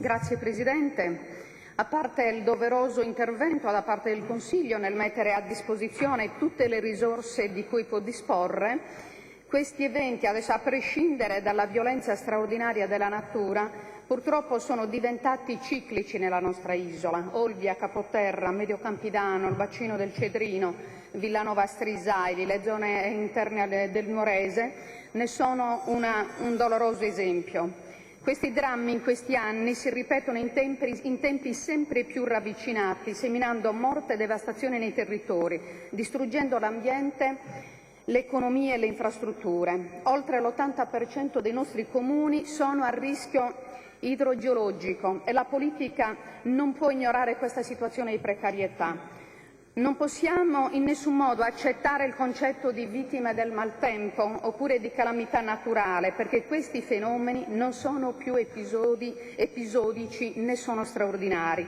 Grazie Presidente. A parte il doveroso intervento da parte del Consiglio nel mettere a disposizione tutte le risorse di cui può disporre, questi eventi, adesso a prescindere dalla violenza straordinaria della natura, purtroppo sono diventati ciclici nella nostra isola. Olbia, Capoterra, Medio Campidano, il bacino del Cedrino, Villanova Strisaili, le zone interne del Nuorese ne sono un doloroso esempio. Questi drammi in questi anni si ripetono in tempi sempre più ravvicinati, seminando morte e devastazione nei territori, distruggendo l'ambiente, l'economia e le infrastrutture. Oltre l'80% dei nostri comuni sono a rischio idrogeologico e la politica non può ignorare questa situazione di precarietà. Non possiamo in nessun modo accettare il concetto di vittime del maltempo oppure di calamità naturale, perché questi fenomeni non sono più episodici né sono straordinari.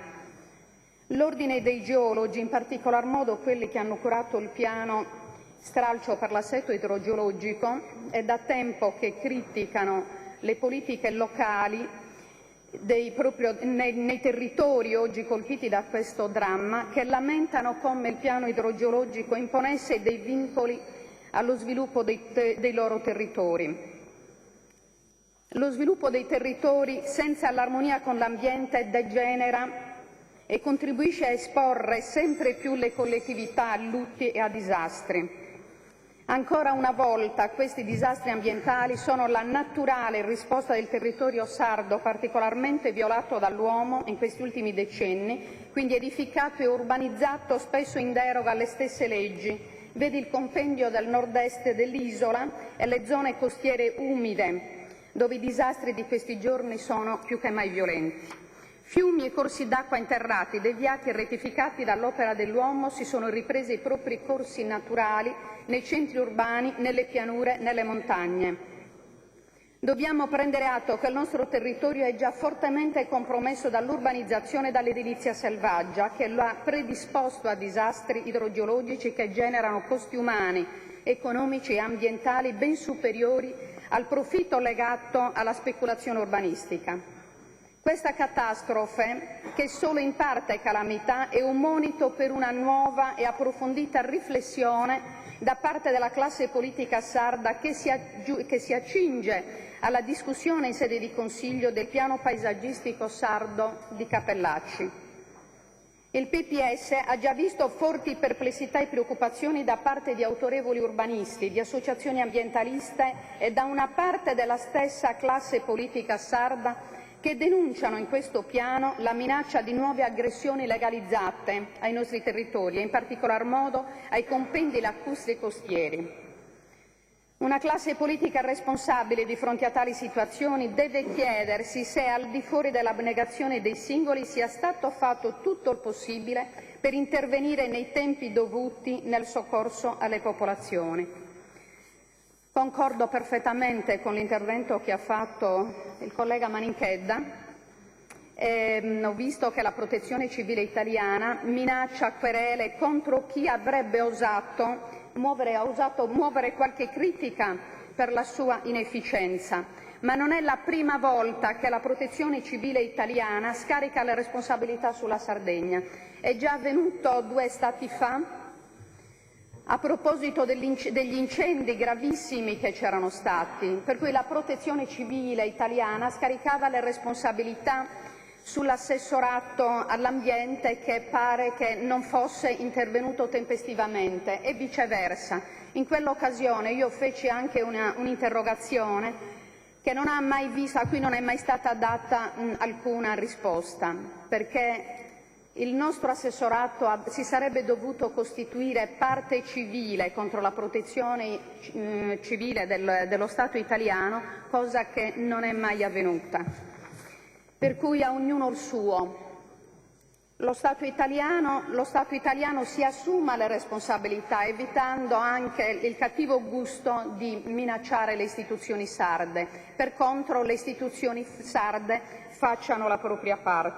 L'Ordine dei geologi, in particolar modo quelli che hanno curato il piano stralcio per l'assetto idrogeologico, è da tempo che criticano le politiche locali nei territori oggi colpiti da questo dramma, che lamentano come il piano idrogeologico imponesse dei vincoli allo sviluppo dei loro territori. Lo sviluppo dei territori senza l'armonia con l'ambiente degenera e contribuisce a esporre sempre più le collettività a lutti e a disastri. Ancora una volta questi disastri ambientali sono la naturale risposta del territorio sardo, particolarmente violato dall'uomo in questi ultimi decenni, quindi edificato e urbanizzato spesso in deroga alle stesse leggi. Vedi il compendio del nord-est dell'isola e le zone costiere umide, dove i disastri di questi giorni sono più che mai violenti. Fiumi e corsi d'acqua interrati, deviati e rettificati dall'opera dell'uomo, si sono ripresi i propri corsi naturali nei centri urbani, nelle pianure, nelle montagne. Dobbiamo prendere atto che il nostro territorio è già fortemente compromesso dall'urbanizzazione e dall'edilizia selvaggia, che lo ha predisposto a disastri idrogeologici che generano costi umani, economici e ambientali ben superiori al profitto legato alla speculazione urbanistica. Questa catastrofe, che solo in parte è calamità, è un monito per una nuova e approfondita riflessione da parte della classe politica sarda che si accinge alla discussione in sede di Consiglio del piano paesaggistico sardo di Cappellacci. Il PPS ha già visto forti perplessità e preoccupazioni da parte di autorevoli urbanisti, di associazioni ambientaliste e da una parte della stessa classe politica sarda che denunciano in questo piano la minaccia di nuove aggressioni legalizzate ai nostri territori e in particolar modo ai compendi lacustri e costieri. Una classe politica responsabile di fronte a tali situazioni deve chiedersi se al di fuori dell'abnegazione dei singoli sia stato fatto tutto il possibile per intervenire nei tempi dovuti nel soccorso alle popolazioni. Concordo perfettamente con l'intervento che ha fatto il collega Maninchedda. Ho visto che la Protezione Civile italiana minaccia querele contro chi avrebbe osato muovere qualche critica per la sua inefficienza. Ma non è la prima volta che la Protezione Civile italiana scarica le responsabilità sulla Sardegna. È già avvenuto 2 stati fa, a proposito degli incendi gravissimi che c'erano stati, per cui la Protezione Civile italiana scaricava le responsabilità sull'assessorato all'ambiente che pare che non fosse intervenuto tempestivamente e viceversa. In quell'occasione io feci anche un'interrogazione a cui non è mai stata data alcuna risposta, perché il nostro assessorato si sarebbe dovuto costituire parte civile contro la protezione civile dello Stato italiano, cosa che non è mai avvenuta. Per cui a ognuno il suo. Lo Stato italiano si assuma le responsabilità, evitando anche il cattivo gusto di minacciare le istituzioni sarde. Per contro, le istituzioni sarde facciano la propria parte.